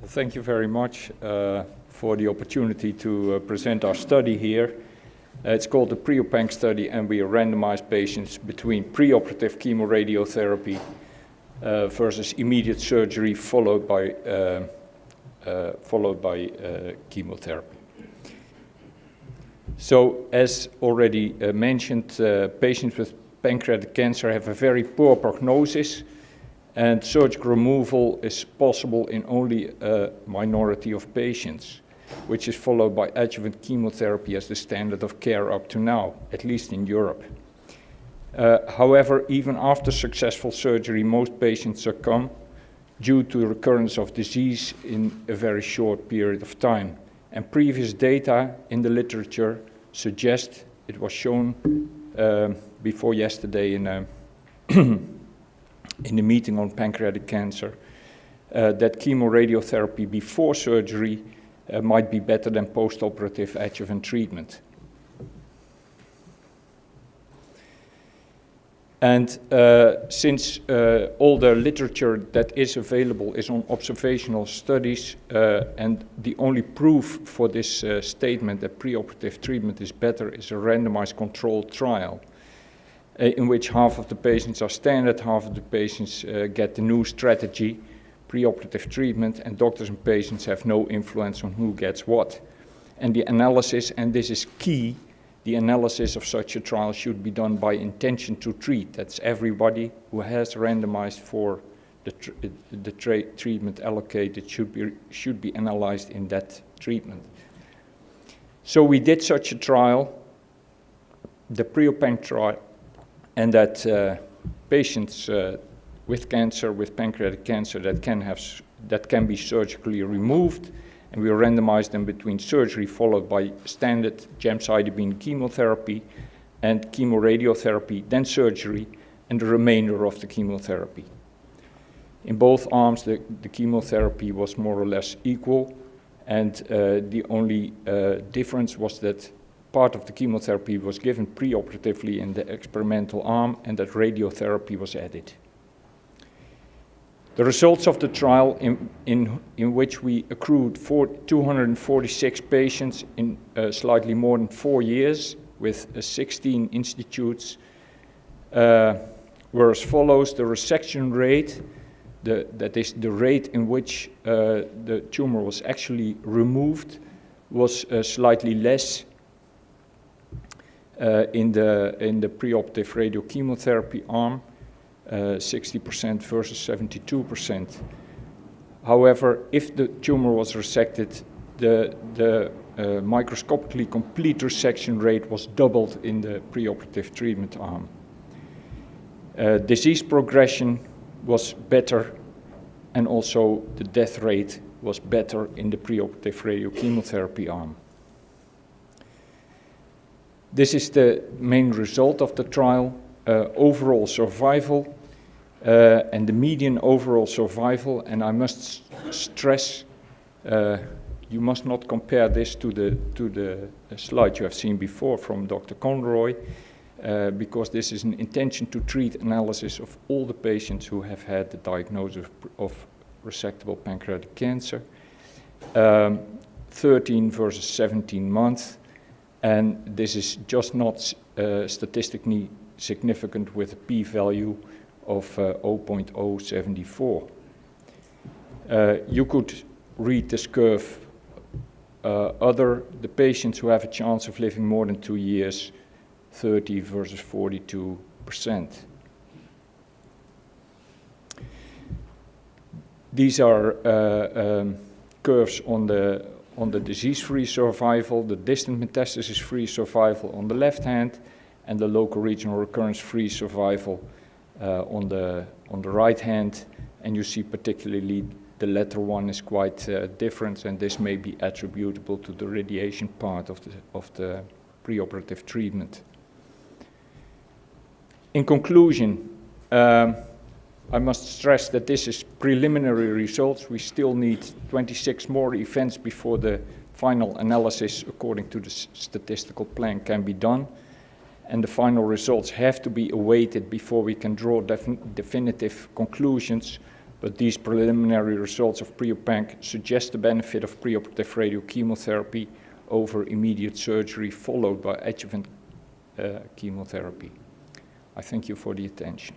Thank you very much for the opportunity to present our study here. It's called the pre-op study, and we randomized patients between pre-operative chemoradiotherapy versus immediate surgery followed by chemotherapy. So, as already mentioned, patients with pancreatic cancer have a very poor prognosis, and surgical removal is possible in only a minority of patients, which is followed by adjuvant chemotherapy as the standard of care up to now, at least in Europe. However, even after successful surgery, most patients succumb due to recurrence of disease in a very short period of time. And previous data in the literature suggest, it was shown before yesterday in the meeting on pancreatic cancer, that chemoradiotherapy before surgery might be better than post-operative adjuvant treatment. And since all the literature that is available is on observational studies, and the only proof for this statement that preoperative treatment is better is a randomized controlled trial, in which half of the patients are standard, half of the patients get the new strategy, preoperative treatment, and doctors and patients have no influence on who gets what. And the analysis, and this is key, the analysis of such a trial should be done by intention to treat. That's everybody who has randomized for the treatment allocated should be analyzed in that treatment. So we did such a trial, the pre-op trial, and that patients with cancer, with pancreatic cancer that can be surgically removed, and we randomized them between surgery followed by standard gemcitabine chemotherapy and chemoradiotherapy, then surgery, and the remainder of the chemotherapy. In both arms, the chemotherapy was more or less equal, and the only difference was that part of the chemotherapy was given preoperatively in the experimental arm, and that radiotherapy was added. The results of the trial, in which we accrued 246 patients in slightly more than 4 years with 16 institutes, were as follows. The resection rate, that is the rate in which the tumor was actually removed, was slightly less in the preoperative radiochemotherapy arm, 60% versus 72%. However, if the tumor was resected, the microscopically complete resection rate was doubled in the preoperative treatment arm. Disease progression was better, and also the death rate was better in the preoperative radiochemotherapy arm. This is the main result of the trial. Overall survival, and the median overall survival, and I must stress, you must not compare this to the slide you have seen before from Dr. Conroy, because this is an intention to treat analysis of all the patients who have had the diagnosis of resectable pancreatic cancer, 13 versus 17 months, and this is just not statistically significant with a p-value of 0.074. You could read this curve. The patients who have a chance of living more than 2 years, 30 versus 42%. These are curves on the disease-free survival, the distant metastasis-free survival on the left hand, and the local regional recurrence-free survival on the right hand. And you see particularly the latter one is quite different, and this may be attributable to the radiation part of the preoperative treatment. In conclusion, I must stress that this is preliminary results. We still need 26 more events before the final analysis according to the statistical plan can be done. And the final results have to be awaited before we can draw definitive conclusions But these preliminary results of pre-op-panc suggest the benefit of preoperative radiochemotherapy over immediate surgery followed by adjuvant chemotherapy. I thank you for the attention.